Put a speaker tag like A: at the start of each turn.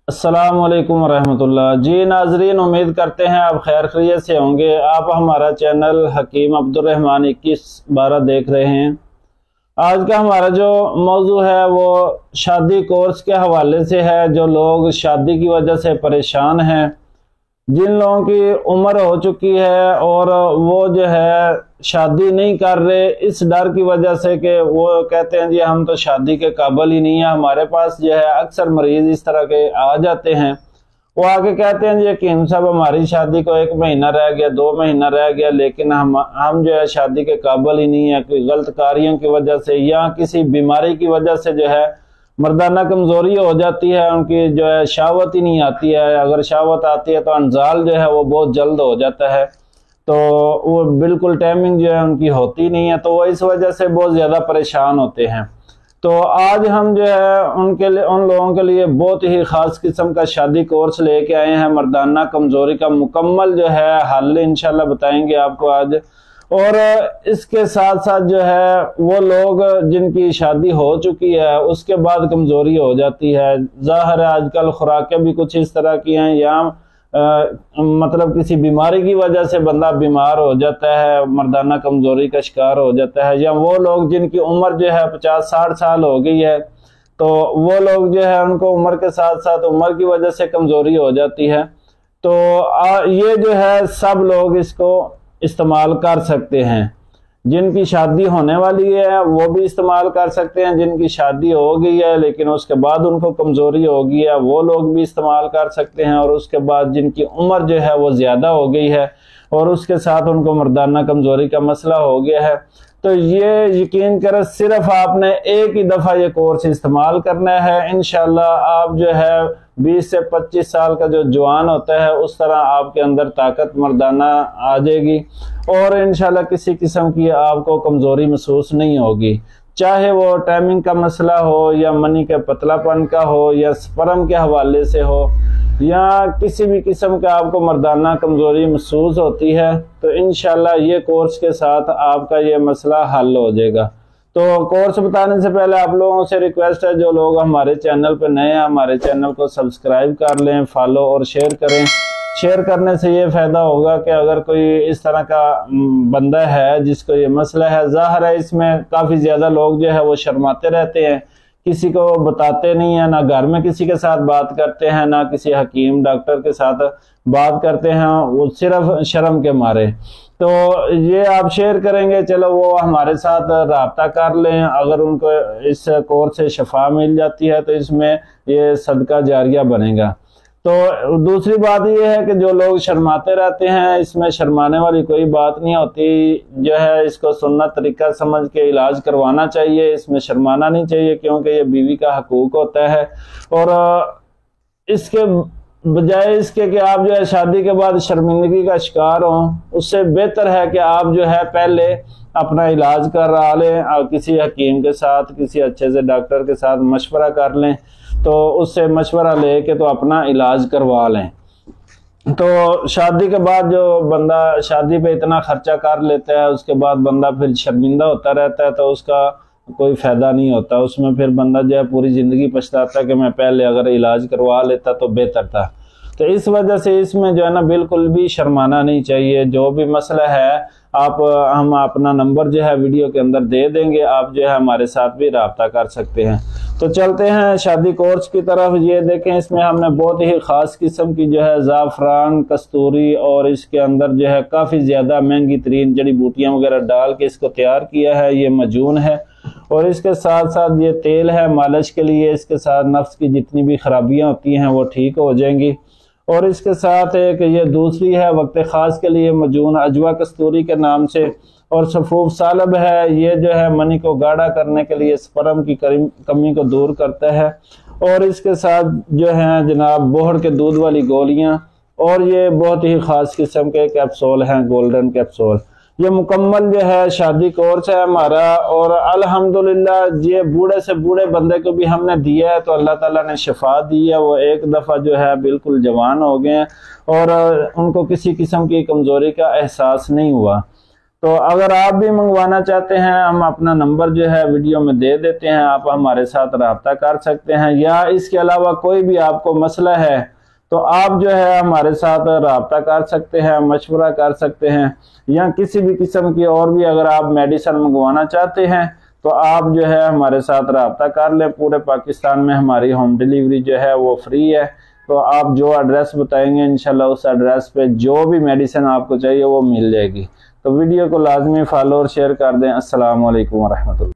A: अस्सलाम वालेकुम रहमतुल्लाह। जी नाजरीन, उम्मीद करते हैं आप खैर खैरियत से होंगे। आप हमारा चैनल हकीम अब्दुर्रहमान 21/12 देख रहे हैं। आज का हमारा जो मौजू है वो शादी कोर्स के हवाले से है। जो लोग शादी की वजह से परेशान हैं, जिन लोगों की उम्र हो चुकी है और वो जो है शादी नहीं कर रहे इस डर की वजह से कि वो कहते हैं जी हम तो शादी के काबिल ही नहीं है। हमारे पास जो है अक्सर मरीज इस तरह के आ जाते हैं, वो आके कहते हैं जी हकीम साहब हमारी शादी को 1 महीना रह गया, 2 महीना रह गया, लेकिन हम जो है शादी के काबिल ही नहीं है। कोई गलत कार्यों की वजह से या किसी बीमारी की वजह से जो है मर्दाना कमजोरी हो जाती है, उनकी जो है शहावत ही नहीं आती है। अगर शहावत आती है तो अनजाल जो है वो बहुत जल्द हो जाता है, तो वो बिल्कुल टाइमिंग जो है उनकी होती नहीं है, तो वो इस वजह से बहुत ज़्यादा परेशान होते हैं। तो आज हम जो है उनके लिए, उन लोगों के लिए बहुत ही ख़ास किस्म का शादी कोर्स लेके आए हैं। मर्दाना कमज़ोरी का मुकम्मल जो है हल इंशाल्लाह बताएंगे आपको आज। और इसके साथ साथ जो है वो लोग जिनकी शादी हो चुकी है उसके बाद कमज़ोरी हो जाती है। ज़ाहिर है आजकल खुराकें भी कुछ इस तरह की हैं, या मतलब किसी बीमारी की वजह से बंदा बीमार हो जाता है, मर्दाना कमजोरी का शिकार हो जाता है। या वो लोग जिनकी उम्र जो है 50-60 साल हो गई है, तो वो लोग जो है उनको उम्र के साथ साथ उम्र की वजह से कमजोरी हो जाती है। तो ये जो है सब लोग इसको इस्तेमाल कर सकते हैं। जिनकी शादी होने वाली है वो भी इस्तेमाल कर सकते हैं, जिनकी शादी हो गई है लेकिन उसके बाद उनको कमज़ोरी हो गई है वो लोग भी इस्तेमाल कर सकते हैं। और उसके बाद जिनकी उम्र जो है वो ज़्यादा हो गई है और उसके साथ उनको मर्दाना कमज़ोरी का मसला हो गया है, तो ये यकीन करें सिर्फ आपने एक ही दफ़ा ये कोर्स इस्तेमाल करना है। इंशाल्लाह आप जो है 20 से 25 साल का जो जवान होता है उस तरह आपके अंदर ताकत मर्दाना आ जाएगी और इंशाल्लाह किसी किस्म की आपको कमज़ोरी महसूस नहीं होगी। चाहे वो टाइमिंग का मसला हो या मनी के पतलापन का हो या स्पर्म के हवाले से हो या किसी भी किस्म का आपको मर्दाना कमज़ोरी महसूस होती है, तो इंशाल्लाह ये कोर्स के साथ आपका ये मसला हल हो जाएगा। तो कोर्स बताने से पहले आप लोगों से रिक्वेस्ट है, जो लोग हमारे चैनल पर नए हैं हमारे चैनल को सब्सक्राइब कर लें, फॉलो और शेयर करें। शेयर करने से ये फ़ायदा होगा कि अगर कोई इस तरह का बंदा है जिसको ये मसला है, ज़ाहिर है इसमें काफ़ी ज़्यादा लोग जो है वो शर्माते रहते हैं, किसी को बताते नहीं है, ना घर में किसी के साथ बात करते हैं, ना किसी हकीम डॉक्टर के साथ बात करते हैं, वो सिर्फ शर्म के मारे। तो ये आप शेयर करेंगे, चलो वो हमारे साथ राब्ता कर लें। अगर उनको इस कोर्स से शफा मिल जाती है तो इसमें ये सदका जारिया बनेगा। तो दूसरी बात ये है कि जो लोग शर्माते रहते हैं, इसमें शर्माने वाली कोई बात नहीं होती। जो है इसको सुन्नत तरीका समझ के इलाज करवाना चाहिए, इसमें शर्माना नहीं चाहिए, क्योंकि ये बीवी का हकूक होता है। और इसके बजाय इसके कि आप जो है शादी के बाद शर्मिंदगी का शिकार हों, उससे बेहतर है कि आप जो है पहले अपना इलाज करा लें और किसी हकीम के साथ, किसी अच्छे से डॉक्टर के साथ मशवरा कर लें, तो उससे मशवरा लेके तो अपना इलाज करवा लें। तो शादी के बाद जो बंदा शादी पे इतना खर्चा कर लेता है उसके बाद बंदा फिर शर्मिंदा होता रहता है, तो उसका कोई फ़ायदा नहीं होता। उसमें फिर बंदा जो है पूरी ज़िंदगी पछताता है कि मैं पहले अगर इलाज करवा लेता तो बेहतर था। तो इस वजह से इसमें जो है ना बिल्कुल भी शर्माना नहीं चाहिए। जो भी मसला है हम अपना नंबर जो है वीडियो के अंदर दे देंगे, आप जो है हमारे साथ भी रब्ता कर सकते हैं। तो चलते हैं शादी कोर्स की तरफ। ये देखें, इसमें हमने बहुत ही ख़ास किस्म की जो है ज़ाफ़रान, कस्तूरी और इसके अंदर जो है काफ़ी ज़्यादा महंगी तरीन जड़ी बूटियाँ वगैरह डाल के इसको तैयार किया है। ये मजून है और इसके साथ साथ ये तेल है मालिश के लिए। इसके साथ नफ्स की जितनी भी खराबियाँ होती हैं वो ठीक हो जाएंगी। और इसके साथ एक ये दूसरी है वक्त ख़ास के लिए मजून, अजवा कस्तूरी के नाम से। और सफूफ सालब है, ये जो है मनी को गाढ़ा करने के लिए स्पर्म की कमी को दूर करता है। और इसके साथ जो है जनाब बोहड़ के दूध वाली गोलियां, और ये बहुत ही ख़ास किस्म के कैप्सूल हैं, गोल्डन कैप्सूल। ये मुकम्मल जो है शादी कोर्स है हमारा। और अल्हम्दुलिल्लाह ये बूढ़े से बूढ़े बंदे को भी हमने दिया है तो अल्लाह ताला ने शिफा दी है। वो एक दफ़ा जो है बिल्कुल जवान हो गए हैं और उनको किसी किस्म की कमज़ोरी का एहसास नहीं हुआ। तो अगर आप भी मंगवाना चाहते हैं, हम अपना नंबर जो है वीडियो में दे देते हैं, आप हमारे साथ रब्ता कर सकते हैं। या इसके अलावा कोई भी आपको मसला है तो आप जो है हमारे साथ रब्ता कर सकते हैं, मशवरा कर सकते हैं। या किसी भी किस्म की और भी अगर आप मेडिसिन मंगवाना चाहते हैं तो आप जो है हमारे साथ रब्ता कर लें। पूरे पाकिस्तान में हमारी होम डिलीवरी जो है वो फ्री है। तो आप जो एड्रेस बताएंगे इंशाल्लाह उस एड्रेस पे जो भी मेडिसिन आपको चाहिए वो मिल जाएगी। तो वीडियो को लाजमी फॉलो और शेयर कर दें। अस्सलाम वालेकुम रहमतुल्लाह।